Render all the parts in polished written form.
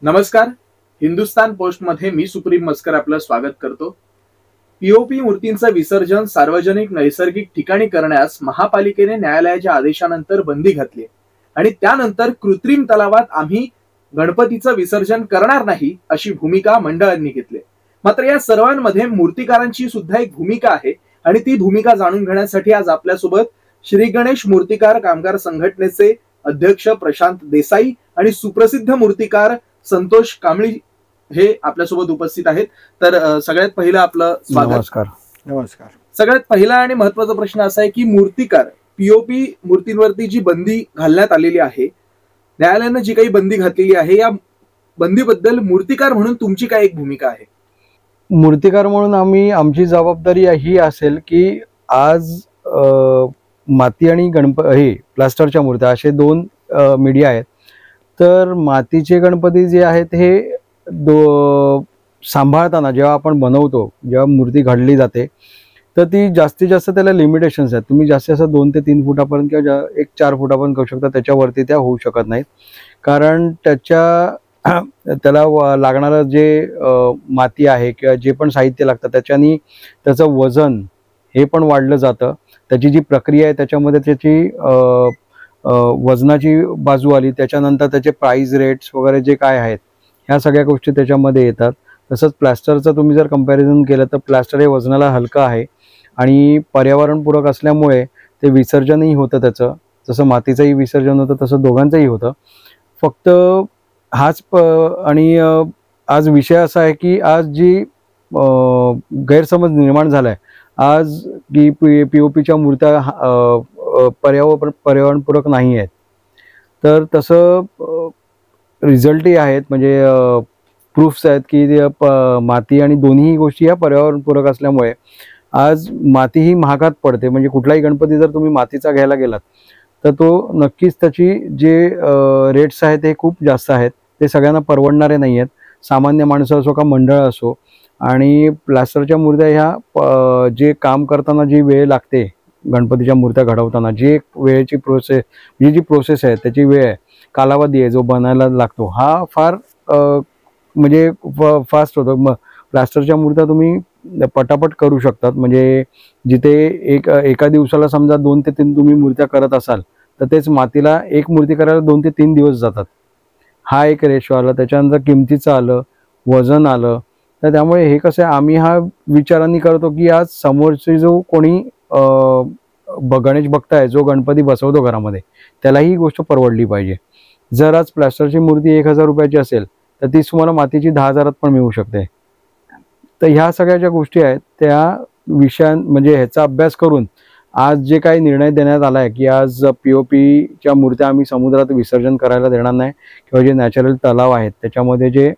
नमस्कार. हिंदुस्तान पोस्टमध्ये मी सुप्रीम मस्कर आपलं स्वागत करतो. पीओपी मूर्तींचं विसर्जन सार्वजनिक नैसर्गिक ठिकाणी करण्यास महापालिकेने न्यायालयाच्या आदेशानंतर बंदी घातली आणि त्यानंतर कृत्रिम तलावात आम्ही गणपतीचं विसर्जन करणार नाही अशी भूमिका मंडळांनी घेतली. मात्र या सर्वांमध्ये मूर्तिकारांची सुद्धा एक भूमिका आहे आणि ती भूमिका जाणून घेण्यासाठी आज आपल्यासोबत श्री गणेश मूर्तिकार कामगार संघटनेचे अध्यक्ष प्रशांत देसाई आणि सुप्रसिद्ध मूर्तिकार संतोष कांबळी हे आपल्यासोबत उपस्थित आहेत. तर सगळ्यात पहिलं आपलं स्वागत. नमस्कार. नमस्कार. सगळ्यात पहिला आणि महत्वाचा प्रश्न असा आहे की मूर्तिकार पीओपी मूर्तींवरती जी बंदी घालण्यात आलेली आहे, न्यायालयानं जी काही बंदी घातलेली आहे, या बंदीबद्दल मूर्तिकार म्हणून तुमची काय एक भूमिका आहे? मूर्तिकार म्हणून आमची जबाबदारी ही असेल की आज माती आणि हे प्लास्टरच्या मूर्त्या असे दोन मीडिया आहेत. तर मातीचे गणपती जे आहेत हे सांभाळताना जेव्हा आपण बनवतो, जेव्हा मूर्ती घडली जाते, तर ती जास्तीत जास्त त्याला लिमिटेशन्स आहेत. तुम्ही जास्तीत जास्त 2 ते 3 फुटापर्यंत किंवा 1-4 फुटापर्यंत करू शकता, त्याच्यावरती त्या होऊ शकत नाहीत. कारण त्याला लागणारं जे माती आहे किंवा जे पण साहित्य लागतं त्याच्यानी त्याचं वजन हे पण वाढलं जातं. त्याची जी प्रक्रिया आहे त्याच्यामध्ये त्याची वजनाची बाजू आली, त्याच्यानंतर त्याचे प्राइस रेट्स वगैरे जे काय आहेत ह्या सगळ्या गोष्टी त्याच्यामध्ये येतात. तसंच प्लास्टरचं तुम्ही जर कंपॅरिझन केलं तर प्लास्टर हे वजनाला हलकं आहे आणि पर्यावरणपूरक असल्यामुळे ते विसर्जनही होतं त्याचं. जसं मातीचंही विसर्जन होतं तसं दोघांचंही होतं. फक्त आणि आज विषय असा आहे की आज जी गैरसमज निर्माण झाला आहे आज की पीओपीच्या मूर्त्या पर्यावरणपूरक नाही आहेत. तर तसं रिझल्टही आहेत, म्हणजे प्रूफ्स आहेत की माती आणि दोन्ही गोष्टी ह्या पर्यावरणपूरक असल्यामुळे आज माती ही महागात पडते. म्हणजे कुठलाही गणपती जर तुम्ही मातीचा घ्यायला गेलात तर तो नक्कीच त्याची जे रेट्स आहेत ते खूप जास्त आहेत. ते सगळ्यांना परवडणारे नाही आहेत, सामान्य माणसं असो का मंडळ असो. आणि प्लास्टरच्या मूर्त्या ह्या जे काम करताना जी वेळ लागते गणपतीच्या मूर्त्या घडवताना, जी एक वेळेची जी प्रोसेस आहे त्याची वेळ आहे, कालावधी आहे जो बनायला लागतो, हा फार म्हणजे फास्ट होतो. मग प्लास्टरच्या मूर्त्या तुम्ही पटापट करू शकतात. म्हणजे जिथे एका दिवसाला समजा 2 ते 3 तुम्ही मूर्त्या करत असाल तर तेच मातीला एक मूर्ती करायला 2 ते 3 दिवस जातात. हा एक रेशो आला. त्याच्यानंतर किमतीचं आलं, वजन आलं. तर त्यामुळे हे कसं आहे, आम्ही हा विचारांनी करतो की आज समोरचे जो कोणी गणेश भक्त आहे, जो गणपती बसवतो घरामध्ये, त्याला ही गोष्ट परवडली पाहिजे. जर आज प्लास्टरची मूर्ती 1000 रुपयाची असेल तर ती तुम्हाला मातीची 10,000त पण मिळू शकते. तर ह्या सगळ्या ज्या गोष्टी आहेत त्या म्हणजे ह्याचा अभ्यास करून आज जे काही निर्णय देण्यात आला आहे की आज पीओपीच्या मूर्त्या आम्ही समुद्रात विसर्जन करायला देणार नाही किंवा जे नॅचरल तलाव आहेत त्याच्यामध्ये जे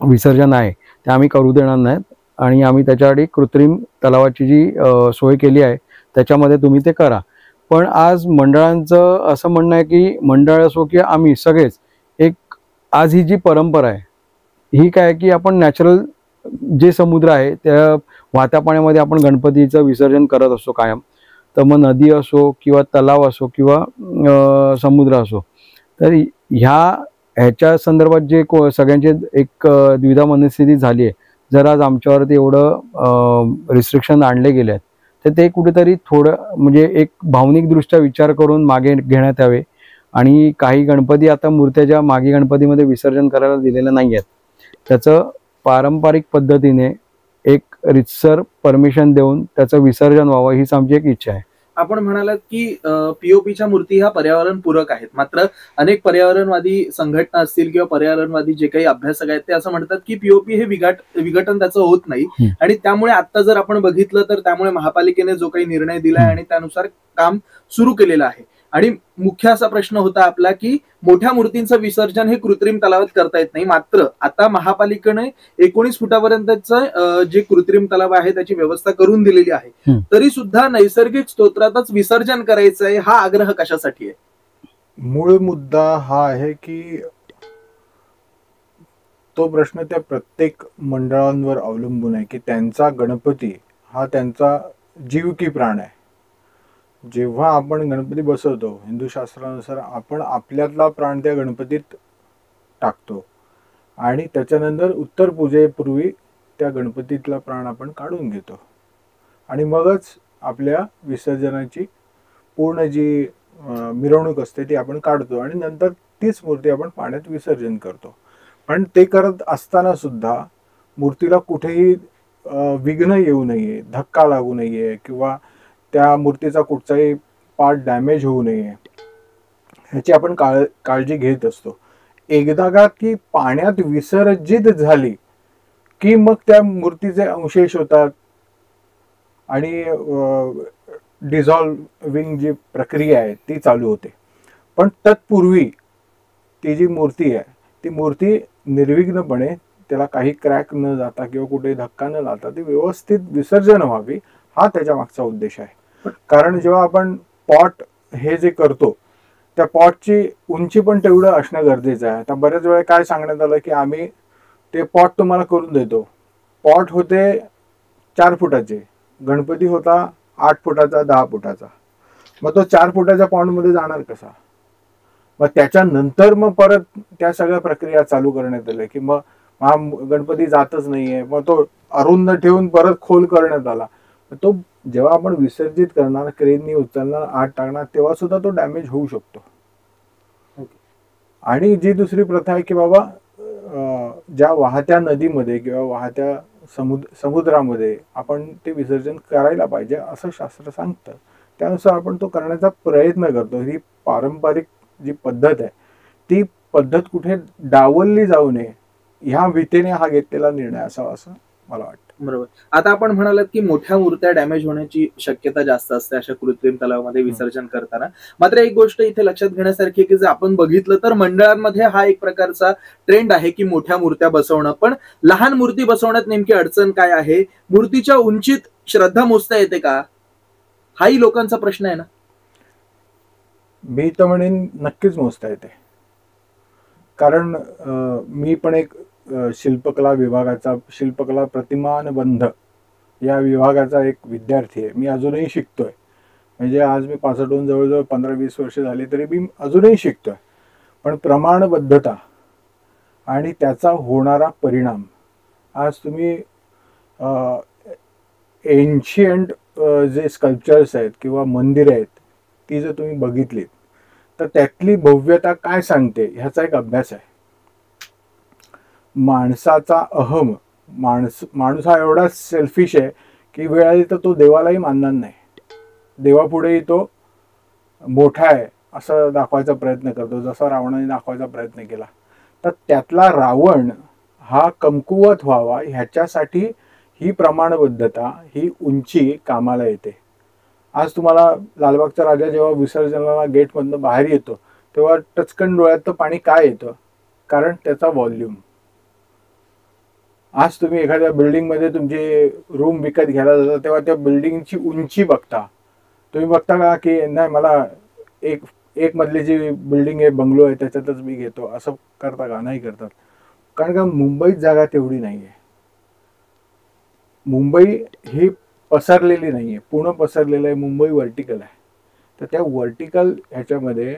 विसर्जन आहे ते आम्ही करू देणार नाहीत. आणि आम्ही त्याच्यासाठी कृत्रिम तलावाची जी सोय केली आहे त्याच्यामध्ये तुम्ही ते करा. पण आज मंडळांचं असं म्हणणं आहे की मंडळ असो की आम्ही सगळेच आज ही जी परंपरा आहे ही काय की आपण नॅचरल जे समुद्र आहे त्या वाहत्या पाण्यामध्ये आपण गणपतीचं विसर्जन करत असतो कायम. तर मग नदी असो किंवा तलाव असो किंवा समुद्र असो, तर ह्याच्या संदर्भात जे सगळ्यांचे एक द्विधा मनस्थिती झाली आहे. जर आज आमच्यावरती एवढं रिस्ट्रिक्शन आणले गेले आहेत तर ते कुठेतरी थोडं म्हणजे एक भावनिकदृष्ट्या विचार करून मागे घेण्यात यावे. आणि काही गणपती आता मूर्त्या ज्या मागे गणपतीमध्ये विसर्जन करायला दिलेल्या नाही आहेत त्याचं पारंपरिक पद्धतीने एक रितसर परमिशन देऊन त्याचं विसर्जन व्हावं हीच आमची एक इच्छा आहे. आपण म्हणालात की पीओपीच्या मूर्ती ह्या पर्यावरणपूरक आहेत. मात्र अनेक पर्यावरणवादी संघटना असतील किंवा पर्यावरणवादी जे काही अभ्यासक आहेत ते असं म्हणतात की पीओपी हे विघटन त्याचं होत नाही आणि त्यामुळे आता जर आपण बघितलं तर त्यामुळे महापालिकेने जो काही निर्णय दिलाय आणि त्यानुसार काम सुरू केलेलं आहे. आणि मुख्य असा प्रश्न होता आपला की मोठ्या मूर्तींचं विसर्जन हे कृत्रिम तलावात करता येत नाही. मात्र आता महापालिकेने 19 फुटापर्यंतचं जे कृत्रिम तलाव आहे त्याची व्यवस्था करून दिलेली आहे. तरी सुद्धा नैसर्गिक स्तोत्रातच विसर्जन करायचं आहे, हा आग्रह कशासाठी आहे? मूळ मुद्दा हा आहे की तो प्रश्न त्या प्रत्येक मंडळांवर अवलंबून आहे की त्यांचा गणपती हा त्यांचा जीव की प्राण आहे. जेव्हा आपण गणपती बसवतो हिंदू शास्त्रानुसार आपण आपल्यातला प्राण त्या गणपतीत टाकतो आणि त्याच्यानंतर उत्तर पूजेपूर्वी त्या गणपतीतला प्राण आपण काढून घेतो आणि मगच आपल्या विसर्जनाची पूर्ण जी मिरवणूक असते ती आपण काढतो आणि नंतर तीच मूर्ती आपण पाण्यात विसर्जन करतो. पण ते करत असताना सुद्धा मूर्तीला कुठेही विघ्न येऊ नये, धक्का लागू नये किंवा त्या मूर्तीचा कुठचाही पार्ट डॅमेज होऊ नये ह्याची आपण काळजी घेत असतो. एकदा का की पाण्यात विसर्जित झाली की मग त्या मूर्तीचे अंशेष होतात आणि डिझॉल्विंग जी प्रक्रिया आहे ती चालू होते. पण तत्पूर्वी ती जी मूर्ती आहे ती मूर्ती निर्विघ्नपणे, त्याला काही क्रॅक न जाता किंवा कुठे धक्का न लागता ती व्यवस्थित विसर्जन व्हावी हा त्याच्या मागचा उद्देश आहे. कारण जेव्हा आपण पॉट हे जे करतो त्या पॉटची उंची पण तेवढं असणं गरजेचं आहे. आता बऱ्याच वेळा काय सांगण्यात आलं की आम्ही ते पॉट तुम्हाला करून देतो. पॉट होते 4 फुटाचे, गणपती होता 8 फुटाचा 10 फुटाचा, मग तो 4 फुटाच्या पॉटमध्ये जाणार कसा? मग त्याच्यानंतर मग परत त्या सगळ्या प्रक्रिया चालू करण्यात आल्या की मग हा गणपती जातच नाहीये, मग तो अरुंद ठेवून परत खोल करण्यात आला. तो जेव्हा आपण विसर्जित करणार, क्रेननी उचलणार, आत टाकणार तेव्हा सुद्धा तो डॅमेज होऊ शकतो. आणि जी दुसरी प्रथा आहे की बाबा ज्या वाहत्या नदीमध्ये किंवा वाहत्या समुद्रामध्ये आपण ते विसर्जन करायला पाहिजे असं शास्त्र सांगतं. त्यानुसार आपण तो करण्याचा प्रयत्न करतो. ही पारंपरिक जी पद्धत आहे ती पद्धत कुठे डावलली जाऊ नये ह्या भीतीने हा घेतलेला निर्णय असावा असं मला वाटतं. बरोबर. आता आपण म्हणालात की मोठ्या मूर्त्या डॅमेज होण्याची शक्यता जास्त असते अशा कृत्रिम तलावामध्ये विसर्जन करताना. मात्र एक गोष्ट इथे लक्षात घेण्यासारखी की जर आपण बघितलं तर मंडळांमध्ये हा एक प्रकारचा ट्रेंड आहे की मोठ्या मूर्त्या बसवणं, पण लहान मूर्ती बसवण्यात नेमकी अडचण काय आहे? मूर्तीच्या उंचीत श्रद्धा मोजता येते का? हाही लोकांचा प्रश्न आहे ना. मी तर म्हणेन नक्कीच मोजता येते. कारण मी पण एक शिल्पकला विभागाचा, शिल्पकला प्रतिमान बंध या विभागाचा एक विद्यार्थी आहे. मी अजूनही शिकतोय. म्हणजे आज मी 65 जवळजवळ 15-20 वर्ष झाली तरी मी अजूनही शिकतोय. पण प्रमाणबद्धता आणि त्याचा होणारा परिणाम, आज तुम्ही एन्शियंट जे स्कल्पचर्स आहेत किंवा मंदिरं आहेत ती जर तुम्ही बघितलीत तर त्यातली भव्यता काय सांगते ह्याचा एक अभ्यास आहे. माणसाचा अहम, माणूस हा एवढा सेल्फिश आहे की वेळ आली तर तो देवालाही मानणार नाही. देवापुढेही तो मोठा आहे असं दाखवायचा प्रयत्न करतो, जसा रावणाने दाखवायचा प्रयत्न केला. तर त्यातला रावण हा कमकुवत व्हावा ह्याच्यासाठी ही प्रमाणबद्धता, ही उंची कामाला येते. आज तुम्हाला लालबागचा राजा जेव्हा विसर्जनाला गेटमधनं बाहेर येतो तेव्हा टचकन डोळ्यात तर पाणी काय येतं? कारण त्याचा व्हॉल्यूम. आज तुम्ही एखाद्या बिल्डिंगमध्ये तुमची रूम विकत घ्यायला जाता तेव्हा त्या बिल्डिंगची उंची बघता. तुम्ही बघता का की नाही मला एक मधली जी बिल्डिंग आहे, बंगलो आहे त्याच्यातच मी घेतो, असं करता का? नाही करतात. कारण का मुंबईत जागा तेवढी नाही आहे. मुंबई ही पसरलेली नाही आहे, पूर्ण पसरलेलं आहे. मुंबई व्हर्टिकल आहे. तर त्या व्हर्टिकल ह्याच्यामध्ये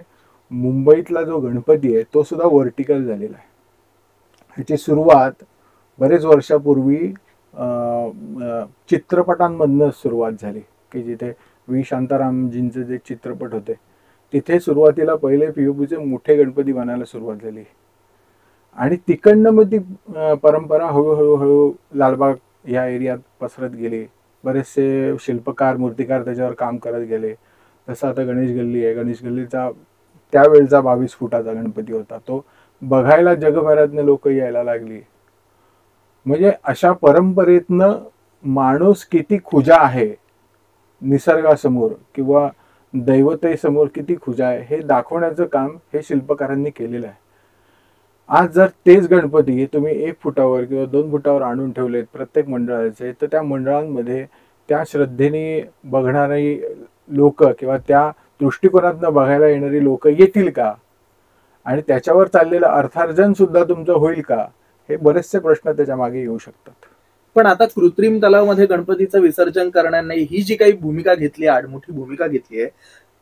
मुंबईतला जो गणपती आहे तो सुद्धा व्हर्टिकल झालेला आहे. ह्याची सुरुवात बरेच वर्षापूर्वी चित्रपटांमधनं सुरुवात झाली की जिथे व्ही शांतारामजींचे जे चित्रपट होते तिथे सुरुवातीला पहिले POPचे मोठे गणपती बनायला सुरुवात झाली आणि तिकडनं मग ती परंपरा हळूहळू लालबाग या एरियात पसरत गेली. बरेचसे शिल्पकार, मूर्तिकार त्याच्यावर काम करत गेले. जसं आता गणेश गल्ली आहे, गणेश गल्लीचा त्यावेळचा 22 फुटाचा गणपती होता, तो बघायला जगभरातनं लोक यायला लागली. म्हणजे अशा परंपरेतनं माणूस किती खुजा आहे निसर्गासमोर किंवा दैवतेसमोर किती खुजा आहे हे दाखवण्याचं काम हे शिल्पकारांनी केलेलं आहे. आज जर तेच गणपती तुम्ही 1 फुटावर किंवा 2 फुटावर आणून ठेवलेत प्रत्येक मंडळाचे, तर त्या मंडळांमध्ये त्या श्रद्धेने बघणारी लोक किंवा त्या दृष्टिकोनातनं बघायला येणारी लोक येतील का? आणि त्याच्यावर चाललेलं अर्थार्जन सुद्धा तुमचं होईल का? हे बरेचसे प्रश्न त्याच्या मागे येऊ शकतात. पण आता कृत्रिम तलावामध्ये गणपतीचं विसर्जन करण्याने ही जी काही भूमिका घेतली आहे, आडमुठी भूमिका घेतली आहे,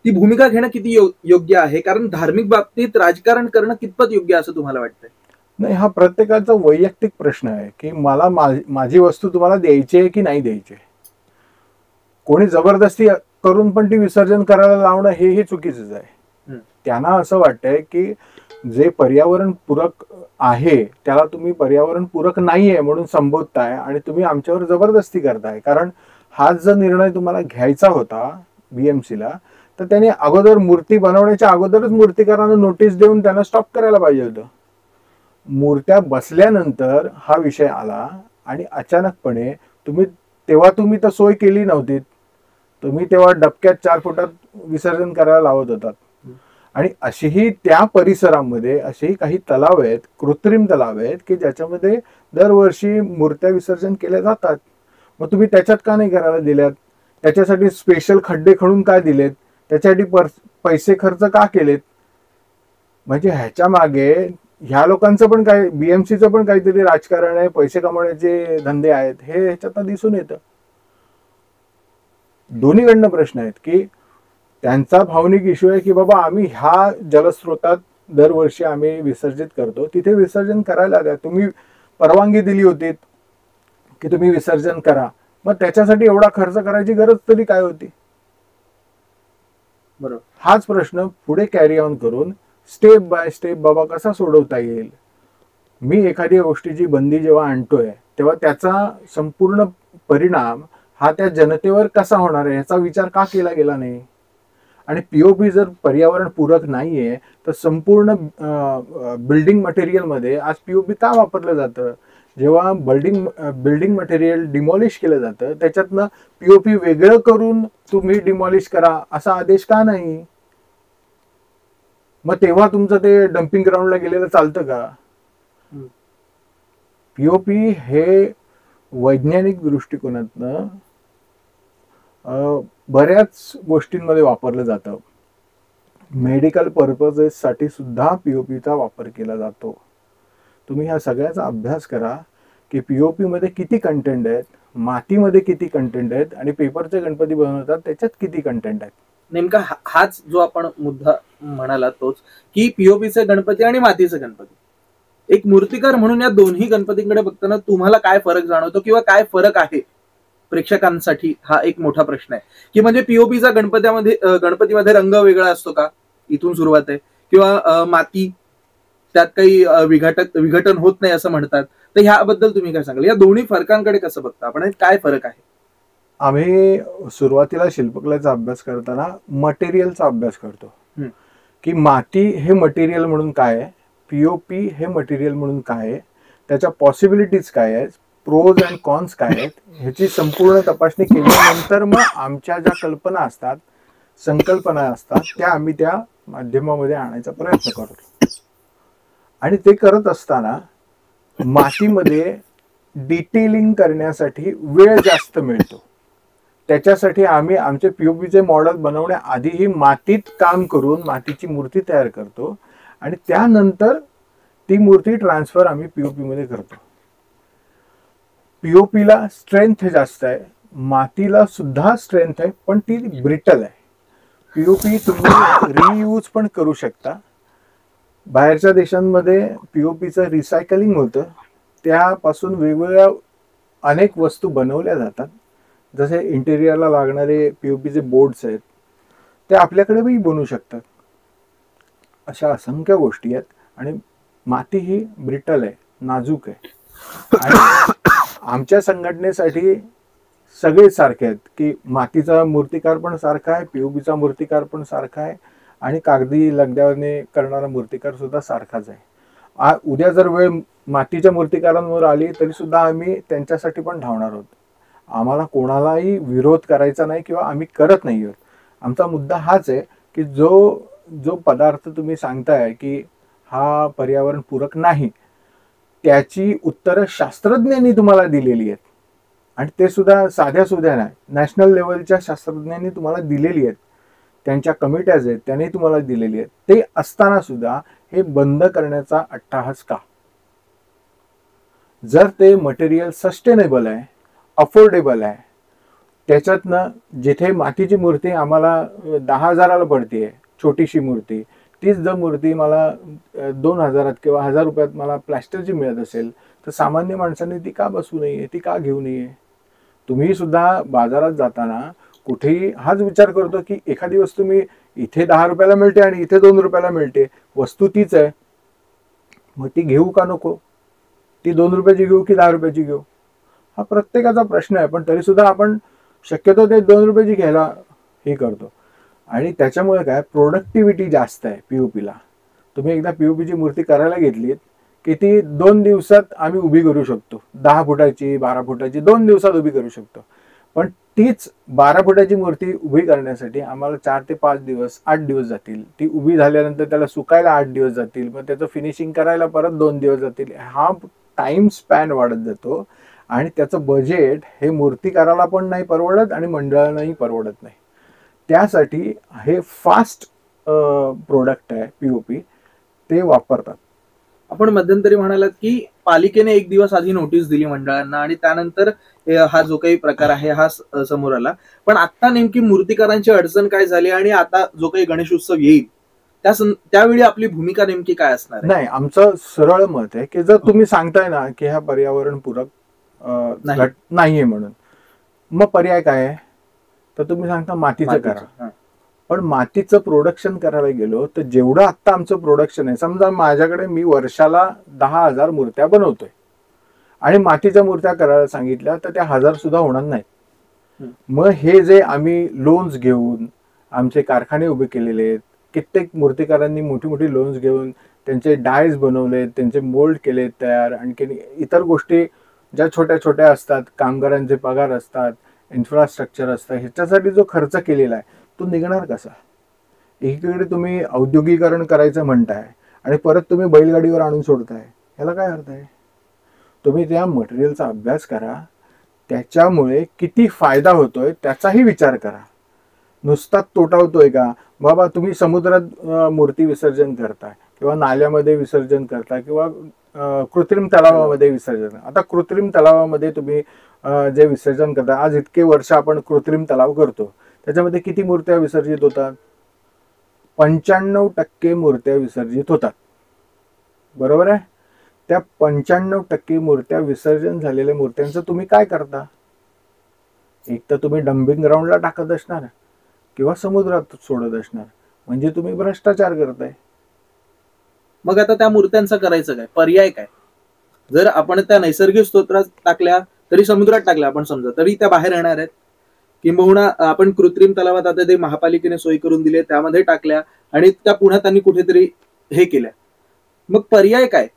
ती भूमिका घेणं किती योग्य आहे? कारण धार्मिक बाबतीत राजकारण करणं कितपत योग्य असं तुम्हाला वाटतंय? नाही, हा प्रत्येकाचा वैयक्तिक प्रश्न आहे की मला माझी वस्तू तुम्हाला द्यायची आहे की नाही द्यायची आहे. कोणी जबरदस्ती करून पण ती विसर्जन करायला लावणं हेही चुकीचंच आहे. त्यांना असं वाटतंय की जे पर्यावरण पूरक आहे त्याला तुम्ही पर्यावरण पूरक नाहीये म्हणून संबोधताय आणि तुम्ही आमच्यावर जबरदस्ती करताय. कारण हाच जर निर्णय तुम्हाला घ्यायचा होता बीएमसीला तर त्याने अगोदर मूर्ती बनवण्याच्या अगोदरच मूर्तिकारांना नोटीस देऊन त्यांना स्टॉप करायला पाहिजे होतं. मूर्त्या बसल्यानंतर हा विषय आला आणि अचानकपणे तुम्ही तर सोय केली नव्हती. तुम्ही तेव्हा डबक्यात 4 फुटात विसर्जन करायला लावत होतात. आणि अशीही त्या परिसरामध्ये असेही काही तलाव आहेत, कृत्रिम तलाव आहेत की ज्याच्यामध्ये दरवर्षी मूर्त्या विसर्जन केल्या जातात. मग तुम्ही त्याच्यात का नाही करायला दिल्यात? त्याच्यासाठी स्पेशल खड्डे खणून का दिलेत? त्याच्यासाठी पैसे खर्च का केलेत? म्हणजे ह्याच्या मागे ह्या लोकांचं पण काय, बीएमसीचं पण काहीतरी राजकारण आहे, पैसे कमवण्याचे धंदे आहेत, हे ह्याच्यात दिसून येतं. दोन्हीकडनं प्रश्न आहेत की त्यांचा भावनिक इश्यू आहे की बाबा आम्ही ह्या जलस्रोतात दरवर्षी आम्ही विसर्जित करतो, तिथे विसर्जन करायला द्या. तुम्ही परवानगी दिली होती की तुम्ही विसर्जन करा, मग त्याच्यासाठी एवढा खर्च करायची गरज तरी काय होती? बरोबर. हाच प्रश्न पुढे कॅरी ऑन करून स्टेप बाय स्टेप बाबा कसा सोडवता येईल. मी एखाद्या गोष्टीची बंदी जेव्हा आणतोय तेव्हा त्याचा संपूर्ण परिणाम हा त्या जनतेवर कसा होणार आहे ह्याचा विचार का केला गेला नाही. आणि पीओपी जर पर्यावरण पूरक नाहीये तर संपूर्ण बिल्डिंग मटेरियल मध्ये आज पीओपी का वापरलं जातं? जेव्हा बिल्डिंग मटेरियल डिमॉलिश केलं जातं त्याच्यातनं पीओपी वेगळं करून तुम्ही डिमॉलिश करा असा आदेश का नाही? मग तेव्हा तुमचं ते डम्पिंग ग्राउंडला गेलेलं चालतं का? पीओपी हे वैज्ञानिक दृष्टिकोनातनं बऱ्याच गोष्टींमध्ये वापरलं जातं. मेडिकल पर्पजेससाठी सुद्धा पीओपीचा वापर केला जातो. तुम्ही ह्या सगळ्याचा अभ्यास करा की पीओपी मध्ये किती कंटेंट आहेत, मातीमध्ये किती कंटेंट आहेत आणि पेपरचे गणपती बनवतात त्याच्यात किती कंटेंट आहेत. नेमका हाच जो आपण मुद्दा म्हणाला तोच की पीओपीचे गणपती आणि मातीचे गणपती, एक मूर्तिकार म्हणून या दोन्ही गणपतींकडे बघताना तुम्हाला काय फरक जाणवतो किंवा काय फरक आहे प्रेक्षकांसाठी? हा एक मोठा प्रश्न आहे की म्हणजे पीओपीचा गणपतीमध्ये रंग वेगळा असतो का, इथून सुरुवात आहे, किंवा माती त्यात काही विघटन होत नाही असं म्हणतात. तर ह्याबद्दल तुम्ही काय सांगाल? या दोन्ही फरकांकडे कसं बघता आपण आणि काय फरक आहे? आम्ही सुरुवातीला शिल्पकलेचा अभ्यास करताना मटेरियलचा अभ्यास करतो की माती हे मटेरियल म्हणून काय आहे, पीओपी हे मटेरियल म्हणून काय आहे, त्याच्या पॉसिबिलिटीज काय आहेत, प्रोज अँड कॉन्स काय आहेत, ह्याची संपूर्ण तपासणी केल्यानंतर मग आमच्या ज्या कल्पना असतात, संकल्पना असतात त्या आम्ही त्या माध्यमामध्ये आणायचा प्रयत्न करतो. आणि ते करत असताना मातीमध्ये डिटेलिंग करण्यासाठी वेळ जास्त मिळतो. त्याच्यासाठी आम्ही आमचे पीओपीचे मॉडेल बनवण्याआधीही मातीत काम करून मातीची मूर्ती तयार करतो आणि त्यानंतर ती मूर्ती ट्रान्सफर आम्ही पीओपी मध्ये करतो. पीओपीला स्ट्रेंथ जास्त आहे, मातीला सुद्धा स्ट्रेंथ आहे, पण ती ब्रिटल आहे. पीओपी तुम्ही रियूज पण करू शकता. बाहेरच्या देशांमध्ये पीओपीचं रिसायकलिंग होतं, त्यापासून वेगवेगळ्या अनेक वस्तू बनवल्या जातात. जसे इंटेरियरला लागणारे पीओपीचे बोर्ड्स आहेत ते आपल्याकडेही बनवू शकतात. अशा असंख्य गोष्टी आहेत. आणि माती ही ब्रिटल आहे, नाजूक आहे. आणि आमच्या संघटनेसाठी सगळे सारखे आहेत की मातीचा मूर्तिकार पण सारखा आहे, पीओपीचा मूर्तिकार पण सारखा आहे आणि कागदी लगद्याने करणारा मूर्तिकार सुद्धा सारखाच आहे. उद्या जर वेळ मातीच्या मूर्तिकारांवर आली तरी सुद्धा आम्ही त्यांच्यासाठी पण धावणार आहोत. आम्हाला कोणालाही विरोध करायचा नाही किंवा आम्ही करत नाही आहोत. आमचा मुद्दा हाच आहे की जो पदार्थ तुम्ही सांगताय की हा पर्यावरण पूरक नाही, त्याची उत्तरं शास्त्रज्ञांनी तुम्हाला दिलेली आहेत आणि ते सुद्धा साध्या सुध्या नाही, नॅशनल लेवलच्या शास्त्रज्ञांनी तुम्हाला दिलेली आहेत. त्यांच्या कमिट्याज आहेत त्यांनी तुम्हाला दिलेली आहेत. ते असताना सुद्धा हे बंद करण्याचा अट्टाहास का? जर ते मटेरियल सस्टेनेबल आहे, अफोर्डेबल आहे, त्याच्यातनं जिथे मातीची मूर्ती आम्हाला 10,000ला पडते छोटीशी मूर्ती, तीच जर मूर्ती मला 2,000 किंवा 1,000 रुपयात मला प्लॅस्टरची मिळत असेल तर सामान्य माणसाने ती का बसू नये, ती का घेऊ नये? तुम्ही सुद्धा बाजारात जाताना कुठेही हाच विचार करतो की एखादी वस्तू मी इथे 10 रुपयाला मिळते आणि इथे 2 रुपयाला मिळते, वस्तू तीच आहे, मग ती घेऊ का नको? ती 2 रुपयाची घेऊ की 10 रुपयाची घेऊ? हा प्रत्येकाचा प्रश्न आहे. पण तरी सुद्धा आपण शक्यतो ते 2 रुपयाची घ्यायला हे करतो. आणि त्याच्यामुळे काय, प्रोडक्टिव्हिटी जास्त आहे पीओपीला. तुम्ही एकदा पीओपीची मूर्ती करायला घेतलीत की ती 2 दिवसात आम्ही उभी करू शकतो. 10 फुटाची 12 फुटाची 2 दिवसात उभी करू शकतो. पण तीच 12 फुटाची मूर्ती उभी करण्यासाठी आम्हाला 4 ते 5 दिवस 8 दिवस जातील. ती उभी झाल्यानंतर त्याला सुकायला 8 दिवस जातील, मग त्याचं फिनिशिंग करायला परत 2 दिवस जातील. हा टाइम स्पॅन वाढत जातो आणि त्याचं बजेट हे मूर्तिकाराला पण नाही परवडत आणि मंडळांनाही परवडत नाही. त्यासाठी हे फास्ट प्रोडक्ट आहे पीओपी, ते वापरतात. आपण मध्यंतरी म्हणालात की पालिकेने 1 दिवस आधी नोटीस दिली मंडळांना आणि त्यानंतर हा जो काही प्रकार आहे हा समोर आला. पण आता नेमकी मूर्तिकारांची अडचण काय झाली आणि आता जो काही गणेश उत्सव येईल त्यावेळी आपली भूमिका नेमकी काय असणार आहे? नाही, आमचं सरळ मत आहे की जर तुम्ही सांगताय ना की हा पर्यावरणपूरक नाहीये म्हणून, मग पर्याय काय आहे? तर तुम्ही सांगता मातीचं करा. पण मातीचं प्रोडक्शन करायला गेलो तर जेवढं आत्ता आमचं प्रोडक्शन आहे, समजा माझ्याकडे मी वर्षाला 10,000 मूर्त्या बनवतोय आणि मातीच्या मूर्त्या करायला सांगितल्या तर त्या 1000 सुद्धा होणार नाहीत. मग हे जे आम्ही लोन्स घेऊन आमचे कारखाने उभे केलेले आहेत, कित्येक मूर्तिकारांनी मोठी मोठी लोन्स घेऊन त्यांचे डायज बनवलेत, त्यांचे मोल्ड केलेत तयार, आणखी इतर गोष्टी ज्या छोट्या छोट्या असतात, कामगारांचे पगार असतात, इन्फ्रास्ट्रक्चर असतं, ह्याच्यासाठी जो खर्च केलेला आहे तो निघणार कसा? एकीकडे तुम्ही औद्योगिकरण करायचं म्हणताय आणि परत तुम्ही बैलगाडीवर आणून सोडताय, ह्याला काय अर्थ आहे? तुम्ही त्या मटेरियलचा अभ्यास करा, त्याच्यामुळे किती फायदा होतोय त्याचाही विचार करा. नुसताच तोटा होतोय का? बाबा तुम्ही समुद्रात मूर्ती विसर्जन करताय किंवा नाल्यामध्ये विसर्जन करताय किंवा कृत्रिम तलावामध्ये विसर्जन. आता कृत्रिम तलावामध्ये तुम्ही जे विसर्जन करता, आज इतके वर्ष आपण कृत्रिम तलाव करतो, त्याच्यामध्ये किती मूर्त्या विसर्जित होतात? 95% मूर्त्या विसर्जित होतात. बरोबर आहे? त्या 95% मूर्त्या विसर्जन झालेल्या मूर्त्यांचं तुम्ही काय करता? एक तर तुम्ही डम्पिंग ग्राउंडला टाकत असणार किंवा समुद्रात सोडत असणार, म्हणजे तुम्ही भ्रष्टाचार करताय. मग आता त्या मूर्त्यांचं करायचं काय? पर्याय काय? जर आपण त्या नैसर्गिक स्तोत्रात टाकल्या तरी समुद्रात टाकल्या आपण समजा तरी त्या बाहेर येणार आहेत, किंबहुना आपण कृत्रिम तलावात आता ते महापालिकेने सोय करून दिले त्यामध्ये टाकल्या आणि त्या पुन्हा त्यांनी कुठेतरी हे केल्या, मग पर्याय काय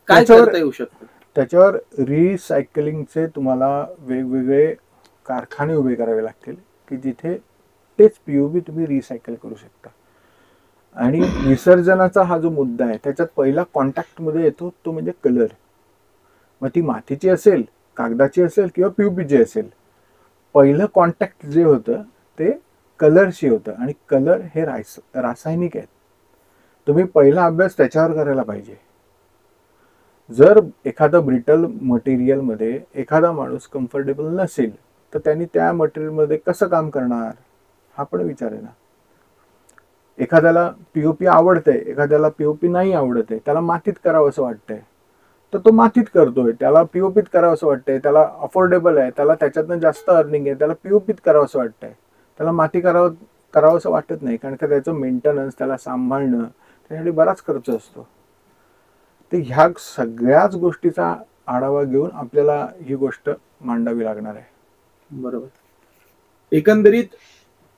करता येऊ शकतं? त्याच्यावर रिसायकलिंगचे तुम्हाला वेगवेगळे कारखाने उभे करावे लागतील की जिथे तेच पीओपी तुम्ही रिसायकल करू शकता. आणि विसर्जनाचा हा जो मुद्दा आहे त्याच्यात पहिला कॉन्टॅक्टमध्ये येतो तो म्हणजे कलर. मग ती मातीची असेल, कागदाची असेल किंवा पीओपीची असेल, पहिलं कॉन्टॅक्ट जे होतं ते कलरशी होतं आणि कलर हे रासायनिक आहेत. तुम्ही पहिला अभ्यास त्याच्यावर करायला पाहिजे. जर एखादं ब्रिटल मटेरियलमध्ये एखादा माणूस कम्फर्टेबल नसेल तर त्यांनी त्या मटेरियलमध्ये कसं काम करणार हा पण विचार आहे ना. एखाद्याला पीओपी आवडतंय, एखाद्याला पीओपी नाही आवडत आहे, त्याला मातीत करावं असं वाटतंय तर तो मातीत करतोय, त्याला पीओपीत करावं असं वाटतंय, त्याला अफोर्डेबल आहे, त्याला त्याच्यातनं जास्त अर्निंग आहे, त्याला पीओपीत करावं असं वाटतंय, त्याला माती करावं असं वाटत नाही, कारण का त्याचं मेंटेनन्स, त्याला सांभाळणं, त्यासाठी बराच खर्च असतो. ते ह्या सगळ्याच गोष्टीचा आढावा घेऊन आपल्याला ही गोष्ट मांडावी लागणार आहे. बरोबर. एकंदरीत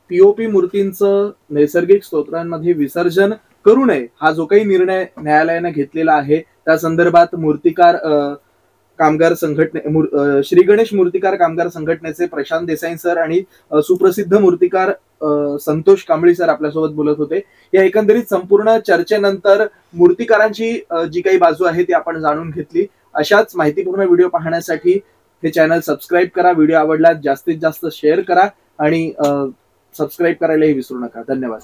पीओपी मूर्तींचं नैसर्गिक स्तोत्रांमध्ये विसर्जन करू नये हा जो काही निर्णय न्यायालयाने घेतलेला आहे त्या संदर्भात मूर्तिकार कामगार संघटने श्री गणेश मूर्तिकार कामगार संघटनेचे प्रशांत देसाई सर आणि सुप्रसिद्ध मूर्तिकार संतोष कांबळी सर आपल्यासोबत बोलत होते. या एकंदरीत संपूर्ण चर्चेनंतर मूर्तिकारांची जी काही बाजू आहे ती आपण जाणून घेतली. अशाच माहितीपूर्ण व्हिडिओ पाहण्यासाठी हे चॅनल सबस्क्राईब करा. व्हिडिओ आवडला जास्तीत जास्त शेअर करा आणि सबस्क्राईब करायलाही विसरू नका. धन्यवाद.